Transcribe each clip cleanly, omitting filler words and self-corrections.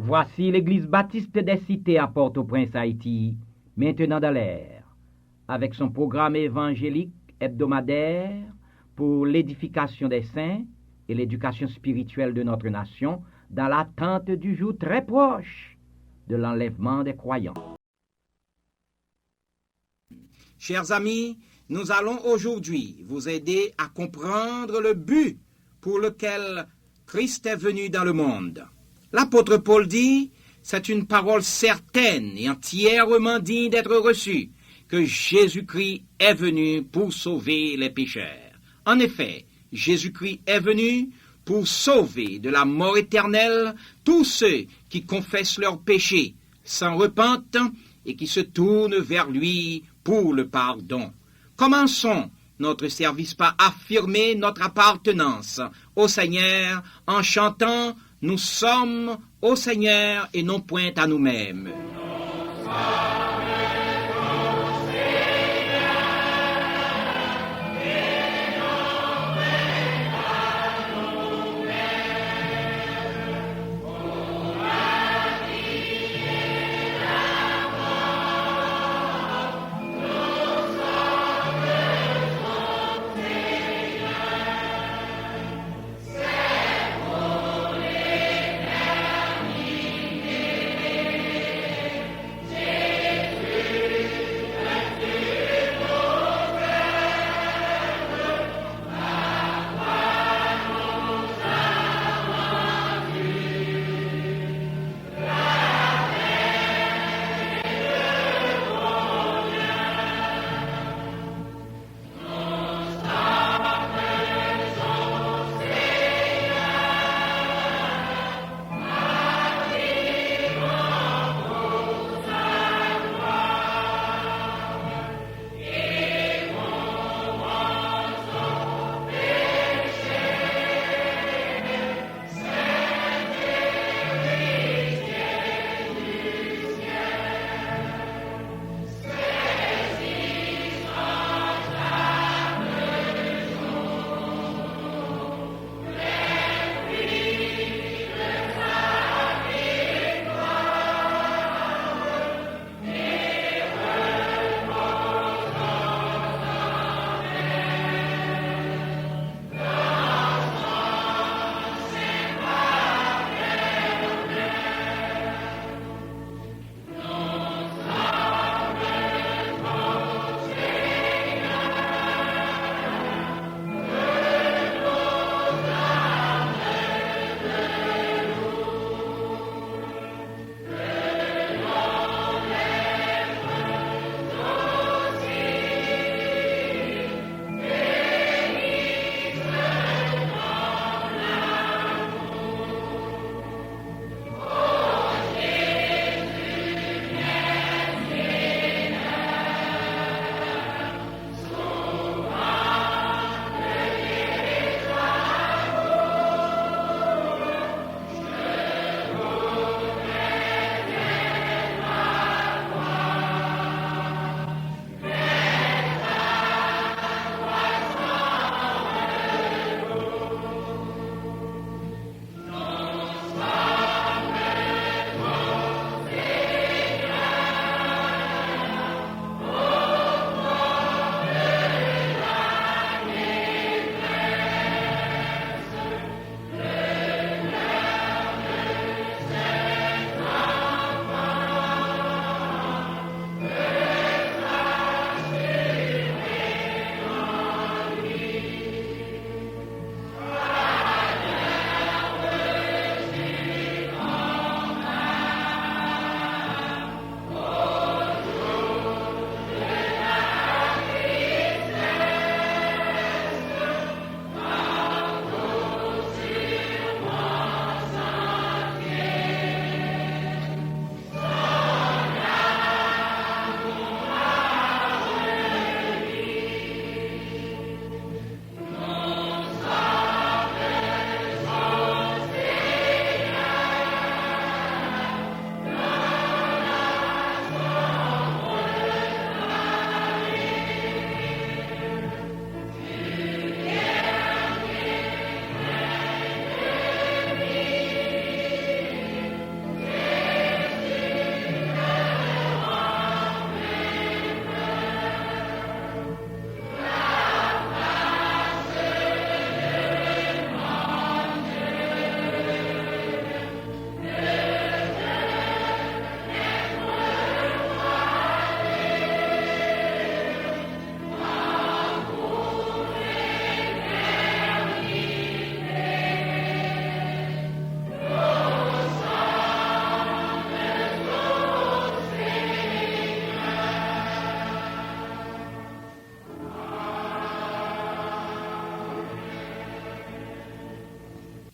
Voici l'église baptiste des cités à Port-au-Prince, Haïti, maintenant dans l'air, avec son programme évangélique hebdomadaire pour l'édification des saints et l'éducation spirituelle de notre nation dans l'attente du jour très proche de l'enlèvement des croyants. Chers amis, nous allons aujourd'hui vous aider à comprendre le but pour lequel Christ est venu dans le monde. L'apôtre Paul dit, c'est une parole certaine et entièrement digne d'être reçue, que Jésus-Christ est venu pour sauver les pécheurs. En effet, Jésus-Christ est venu pour sauver de la mort éternelle tous ceux qui confessent leurs péchés, s'en repentent et qui se tournent vers lui pour le pardon. Commençons notre service par affirmer notre appartenance au Seigneur en chantant « Nous sommes au Seigneur et non point à nous-mêmes ».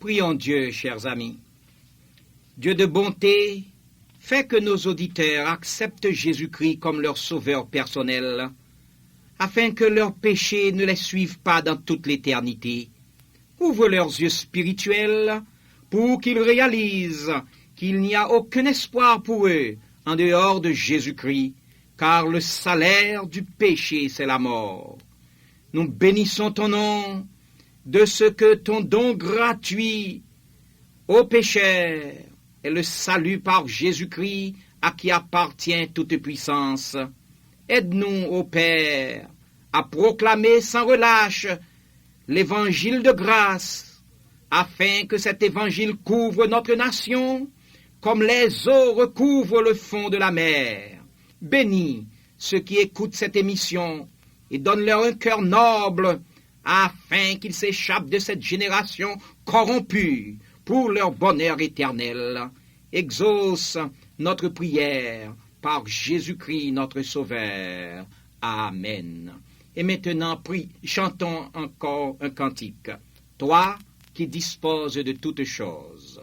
Prions Dieu, chers amis. Dieu de bonté, fais que nos auditeurs acceptent Jésus-Christ comme leur sauveur personnel, afin que leurs péchés ne les suivent pas dans toute l'éternité. Ouvre leurs yeux spirituels pour qu'ils réalisent qu'il n'y a aucun espoir pour eux en dehors de Jésus-Christ, car le salaire du péché, c'est la mort. Nous bénissons ton nom de ce que ton don gratuit aux pécheurs est le salut par Jésus-Christ à qui appartient toute puissance. Aide-nous, ô Père, à proclamer sans relâche l'évangile de grâce, afin que cet évangile couvre notre nation comme les eaux recouvrent le fond de la mer. Bénis ceux qui écoutent cette émission et donne-leur un cœur noble afin qu'ils s'échappent de cette génération corrompue pour leur bonheur éternel. Exauce notre prière par Jésus-Christ notre Sauveur. Amen. Et maintenant, chantons encore un cantique. Toi qui disposes de toutes choses.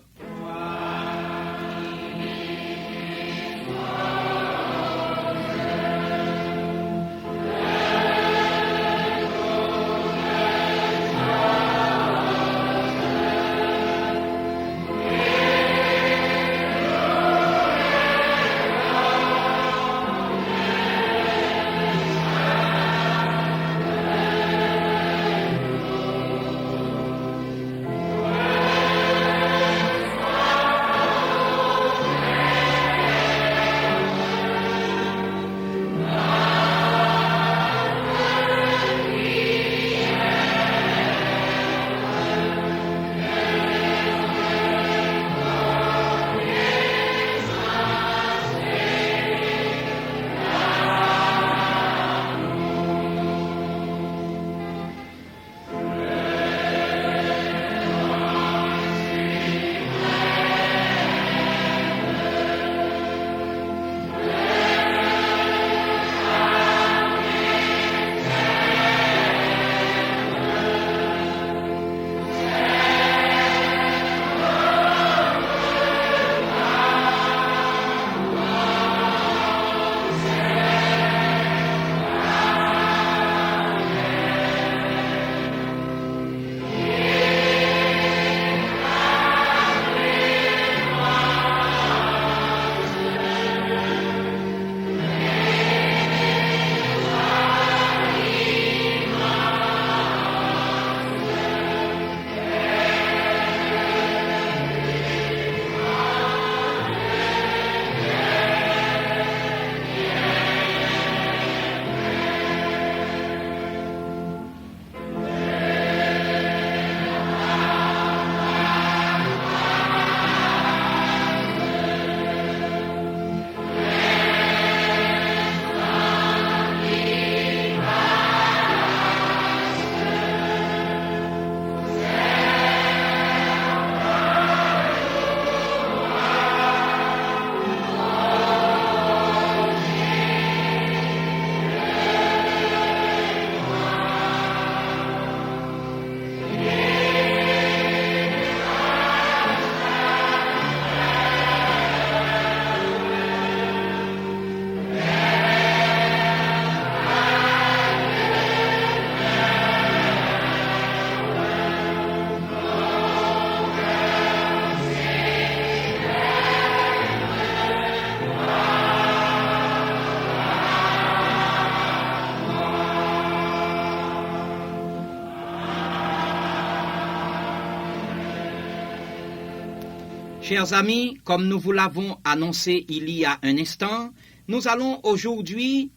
Chers amis, comme nous vous l'avons annoncé il y a un instant, nous allons aujourd'hui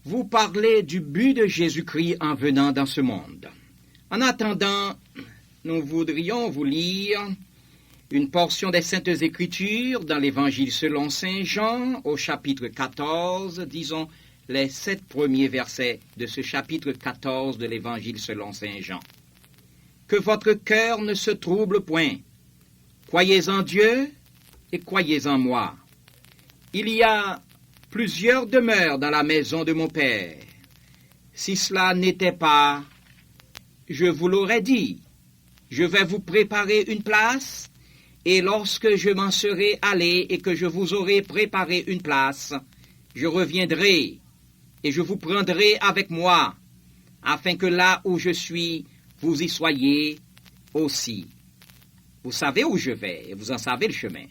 vous parler du but de Jésus-Christ en venant dans ce monde. En attendant, nous voudrions vous lire une portion des Saintes Écritures dans l'Évangile selon Saint Jean au chapitre 14, disons les 7 premiers versets de ce chapitre 14 de l'Évangile selon Saint Jean. Que votre cœur ne se trouble point. Croyez en Dieu et croyez en moi. Il y a plusieurs demeures dans la maison de mon Père. Si cela n'était pas, je vous l'aurais dit. je vais vous préparer une place, et lorsque je m'en serai allé et que je vous aurai préparé une place, je reviendrai et je vous prendrai avec moi, afin que là où je suis, vous y soyez aussi. Vous savez où je vais et vous en savez le chemin.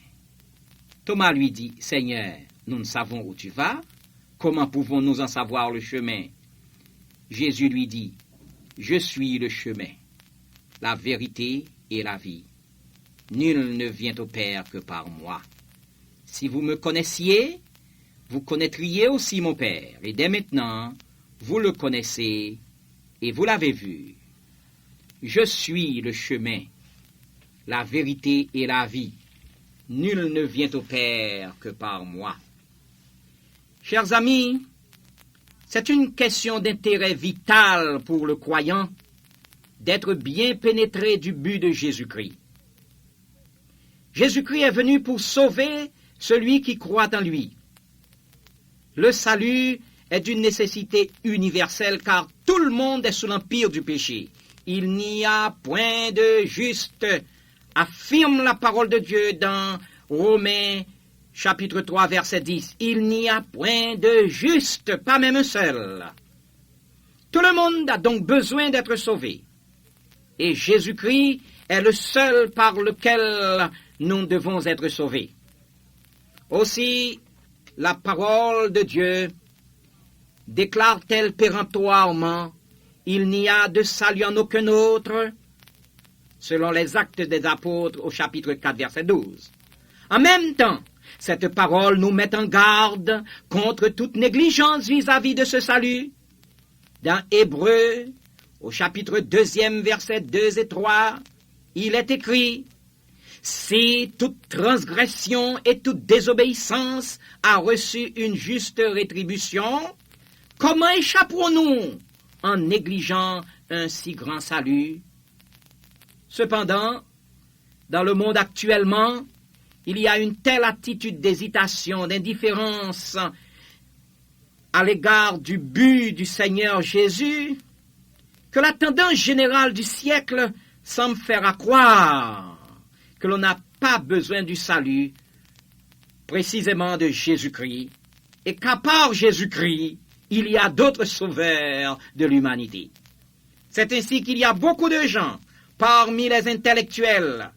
Thomas lui dit, « Seigneur, nous ne savons où tu vas. Comment pouvons-nous en savoir le chemin ?» Jésus lui dit, « Je suis le chemin, la vérité et la vie. Nul ne vient au Père que par moi. Si vous me connaissiez, vous connaîtriez aussi mon Père. Et dès maintenant, vous le connaissez et vous l'avez vu. Je suis le chemin, la vérité et la vie. Nul ne vient au Père que par moi. » Chers amis, c'est une question d'intérêt vital pour le croyant d'être bien pénétré du but de Jésus-Christ. Jésus-Christ est venu pour sauver celui qui croit en lui. Le salut est d'une nécessité universelle car tout le monde est sous l'empire du péché. Il n'y a point de juste, affirme la parole de Dieu dans Romains chapitre 3 verset 10. Il n'y a point de juste, pas même un seul. Tout le monde a donc besoin d'être sauvé. Et Jésus-Christ est le seul par lequel nous devons être sauvés. Aussi, la parole de Dieu déclare-t-elle péremptoirement, il n'y a de salut en aucun autre, selon les Actes des Apôtres au chapitre 4, verset 12. En même temps, cette parole nous met en garde contre toute négligence vis-à-vis de ce salut. Dans Hébreux, au chapitre 2, versets 2 et 3, il est écrit, « Si toute transgression et toute désobéissance a reçu une juste rétribution, comment échapperons-nous en négligeant un si grand salut? » Cependant, dans le monde actuellement, il y a une telle attitude d'hésitation, d'indifférence à l'égard du but du Seigneur Jésus, que la tendance générale du siècle semble faire accroire que l'on n'a pas besoin du salut, précisément de Jésus-Christ, et qu'à part Jésus-Christ, il y a d'autres sauveurs de l'humanité. C'est ainsi qu'il y a beaucoup de gens, parmi les intellectuels,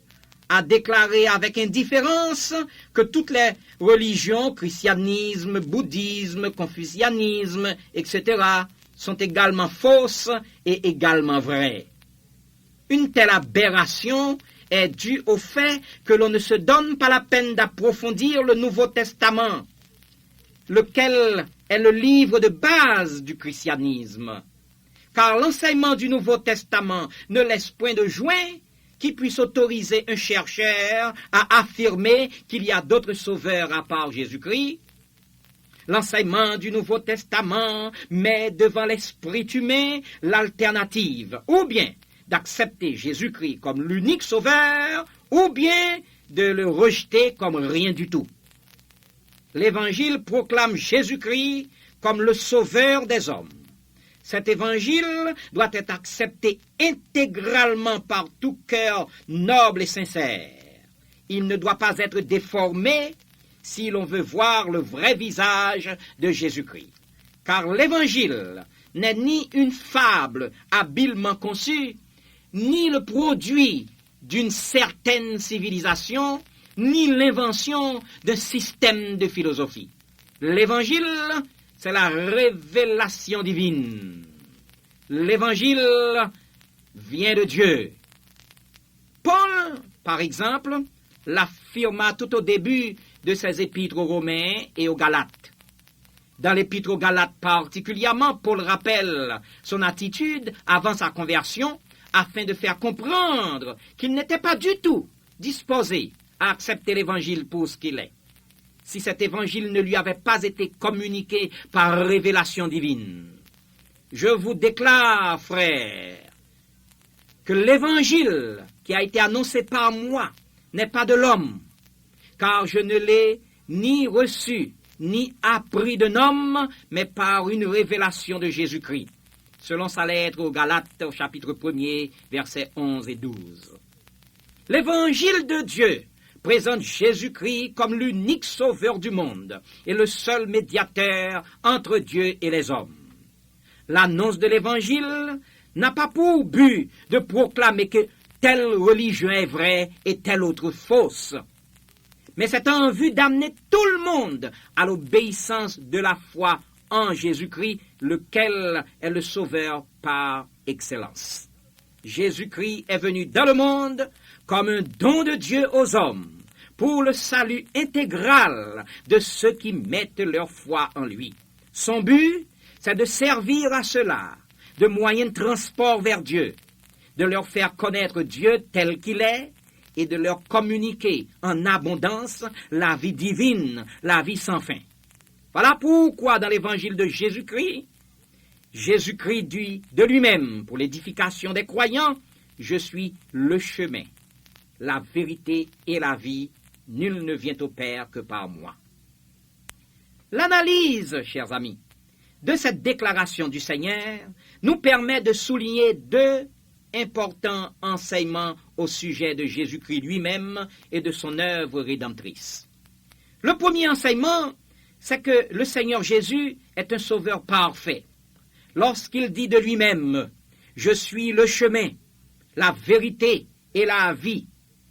à déclarer avec indifférence que toutes les religions, christianisme, bouddhisme, confucianisme, etc., sont également fausses et également vraies. Une telle aberration est due au fait que l'on ne se donne pas la peine d'approfondir le Nouveau Testament, lequel est le livre de base du christianisme, car l'enseignement du Nouveau Testament ne laisse point de joint qui puisse autoriser un chercheur à affirmer qu'il y a d'autres sauveurs à part Jésus-Christ. L'enseignement du Nouveau Testament met devant l'esprit humain l'alternative, ou bien d'accepter Jésus-Christ comme l'unique sauveur, ou bien de le rejeter comme rien du tout. L'Évangile proclame Jésus-Christ comme le sauveur des hommes. Cet évangile doit être accepté intégralement par tout cœur noble et sincère. Il ne doit pas être déformé si l'on veut voir le vrai visage de Jésus-Christ. Car l'évangile n'est ni une fable habilement conçue, ni le produit d'une certaine civilisation, ni l'invention d'un système de philosophie. L'évangile, c'est la révélation divine. L'évangile vient de Dieu. Paul, par exemple, l'affirma tout au début de ses épîtres aux Romains et aux Galates. Dans l'épître aux Galates particulièrement, Paul rappelle son attitude avant sa conversion afin de faire comprendre qu'il n'était pas du tout disposé à accepter l'évangile pour ce qu'il est, si cet évangile ne lui avait pas été communiqué par révélation divine. Je vous déclare, frères, que l'évangile qui a été annoncé par moi n'est pas de l'homme, car je ne l'ai ni reçu, ni appris d'un homme, mais par une révélation de Jésus-Christ. selon sa lettre aux Galates au chapitre 1er, versets 11 et 12. L'évangile de Dieu présente Jésus-Christ comme l'unique sauveur du monde et le seul médiateur entre Dieu et les hommes. L'annonce de l'évangile n'a pas pour but de proclamer que telle religion est vraie et telle autre fausse, mais c'est en vue d'amener tout le monde à l'obéissance de la foi en Jésus-Christ, lequel est le sauveur par excellence. Jésus-Christ est venu dans le monde comme un don de Dieu aux hommes, pour le salut intégral de ceux qui mettent leur foi en lui. Son but, c'est de servir à ceux-là de moyen de transport vers Dieu, de leur faire connaître Dieu tel qu'il est et de leur communiquer en abondance la vie divine, la vie sans fin. Voilà pourquoi dans l'évangile de Jésus-Christ, Jésus-Christ dit de lui-même pour l'édification des croyants, « Je suis le chemin, la vérité et la vie, nul ne vient au Père que par moi. » L'analyse, chers amis, de cette déclaration du Seigneur nous permet de souligner deux importants enseignements au sujet de Jésus-Christ lui-même et de son œuvre rédemptrice. Le premier enseignement, c'est que le Seigneur Jésus est un sauveur parfait. Lorsqu'il dit de lui-même « Je suis le chemin, la vérité et la vie »,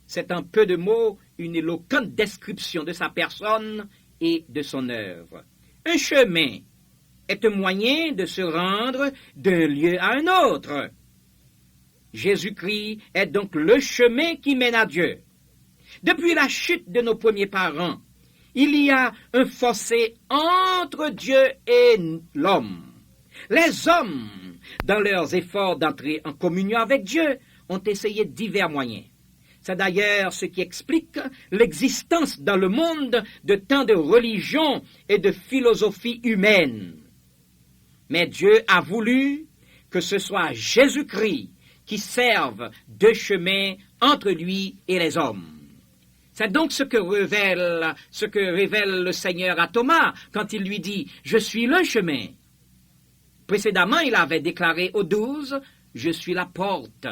c'est en peu de mots une éloquente description de sa personne et de son œuvre. Un chemin est un moyen de se rendre d'un lieu à un autre. Jésus-Christ est donc le chemin qui mène à Dieu. Depuis la chute de nos premiers parents, il y a un fossé entre Dieu et l'homme. Les hommes, dans leurs efforts d'entrer en communion avec Dieu, ont essayé divers moyens. C'est d'ailleurs ce qui explique l'existence dans le monde de tant de religions et de philosophies humaines. Mais Dieu a voulu que ce soit Jésus-Christ qui serve de chemin entre lui et les hommes. C'est donc ce que révèle le Seigneur à Thomas quand il lui dit « Je suis le chemin ». Précédemment, il avait déclaré aux 12 « Je suis la porte.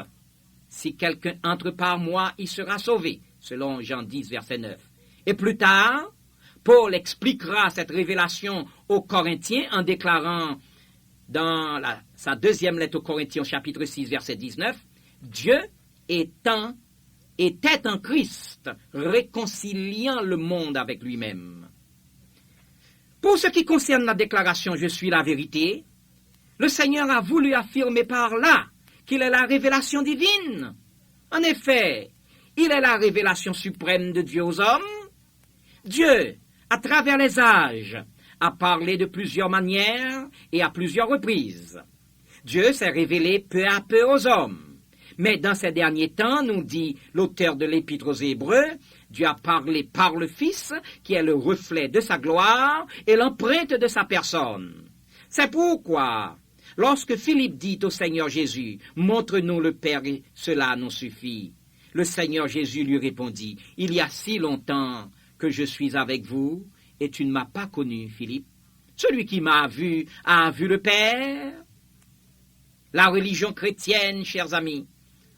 Si quelqu'un entre par moi, il sera sauvé », selon Jean 10, verset 9. Et plus tard, Paul expliquera cette révélation aux Corinthiens en déclarant dans sa deuxième lettre aux Corinthiens, chapitre 6, verset 19, « Dieu était en Christ, réconciliant le monde avec lui-même. » Pour ce qui concerne la déclaration « Je suis la vérité », le Seigneur a voulu affirmer par là qu'il est la révélation divine. En effet, il est la révélation suprême de Dieu aux hommes. Dieu, à travers les âges, a parlé de plusieurs manières et à plusieurs reprises. Dieu s'est révélé peu à peu aux hommes. Mais dans ces derniers temps, nous dit l'auteur de l'Épître aux Hébreux, Dieu a parlé par le Fils, qui est le reflet de sa gloire et l'empreinte de sa personne. C'est pourquoi, lorsque Philippe dit au Seigneur Jésus, « Montre-nous le Père et cela nous suffit », le Seigneur Jésus lui répondit, « Il y a si longtemps que je suis avec vous, et tu ne m'as pas connu, Philippe. Celui qui m'a vu a vu le Père. » La religion chrétienne, chers amis,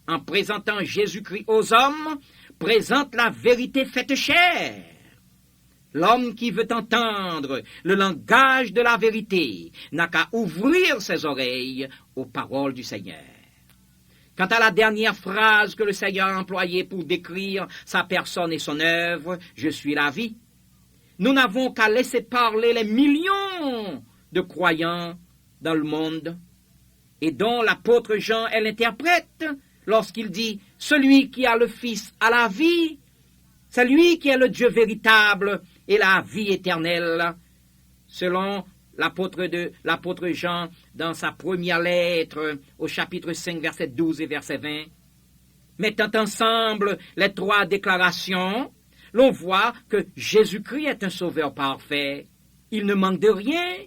en présentant Jésus-Christ aux hommes, présente la vérité faite chair. L'homme qui veut entendre le langage de la vérité n'a qu'à ouvrir ses oreilles aux paroles du Seigneur. Quant à la dernière phrase que le Seigneur a employée pour décrire sa personne et son œuvre, « Je suis la vie », nous n'avons qu'à laisser parler les millions de croyants dans le monde et dont l'apôtre Jean est l'interprète lorsqu'il dit « Celui qui a le Fils a la vie, c'est lui qui est le Dieu véritable et la vie éternelle », selon l'apôtre Jean dans sa première lettre au chapitre 5, verset 12 et verset 20. Mettant ensemble les trois déclarations, l'on voit que Jésus-Christ est un sauveur parfait. Il ne manque de rien.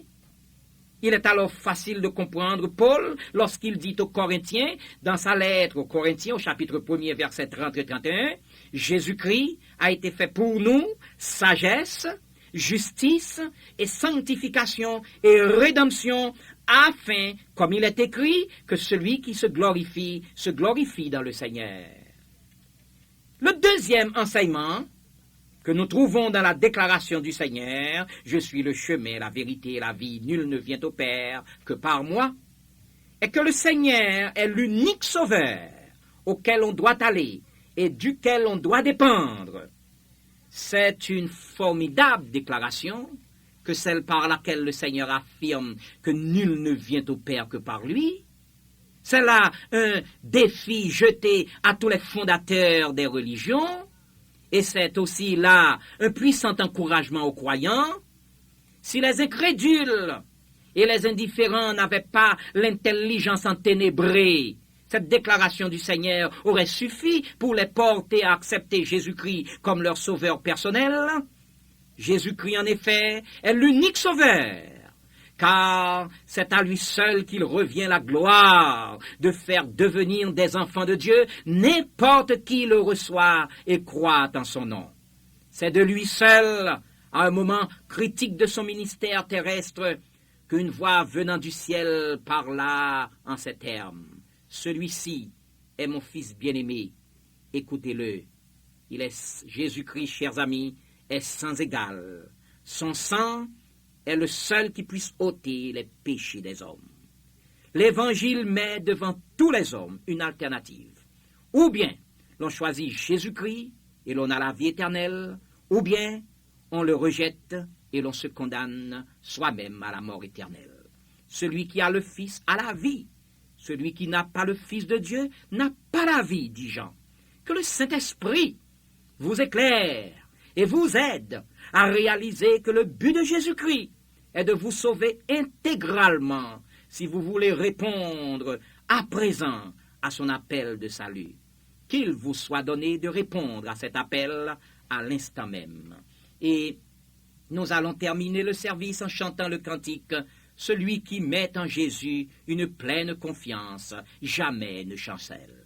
Il est alors facile de comprendre Paul lorsqu'il dit aux Corinthiens, dans sa lettre aux Corinthiens, au chapitre 1er, verset 30 et 31, « Jésus-Christ a été fait pour nous sagesse, justice et sanctification et rédemption afin, comme il est écrit, que celui qui se glorifie dans le Seigneur. Le deuxième enseignement que nous trouvons dans la déclaration du Seigneur, « Je suis le chemin, la vérité et la vie, nul ne vient au Père que par moi », est que le Seigneur est l'unique sauveur auquel on doit aller et duquel on doit dépendre. C'est une formidable déclaration que celle par laquelle le Seigneur affirme que nul ne vient au Père que par lui. C'est là un défi jeté à tous les fondateurs des religions, et c'est aussi là un puissant encouragement aux croyants. Si les incrédules et les indifférents n'avaient pas l'intelligence enténébrée, cette déclaration du Seigneur aurait suffi pour les porter à accepter Jésus-Christ comme leur sauveur personnel. Jésus-Christ, en effet, est l'unique sauveur, car c'est à lui seul qu'il revient la gloire de faire devenir des enfants de Dieu n'importe qui le reçoit et croit en son nom. C'est de lui seul, à un moment critique de son ministère terrestre, qu'une voix venant du ciel parla en ces termes. Celui-ci est mon fils bien-aimé, écoutez-le. Il est Jésus-Christ, chers amis, est sans égal. Son sang est le seul qui puisse ôter les péchés des hommes. L'Évangile met devant tous les hommes une alternative. Ou bien l'on choisit Jésus-Christ et l'on a la vie éternelle, ou bien on le rejette et l'on se condamne soi-même à la mort éternelle. Celui qui a le Fils a la vie. Celui qui n'a pas le Fils de Dieu n'a pas la vie, dit Jean. Que le Saint-Esprit vous éclaire et vous aide à réaliser que le but de Jésus-Christ est de vous sauver intégralement si vous voulez répondre à présent à son appel de salut. Qu'il vous soit donné de répondre à cet appel à l'instant même. Et nous allons terminer le service en chantant le cantique « Celui qui met en Jésus une pleine confiance, jamais ne chancelle ».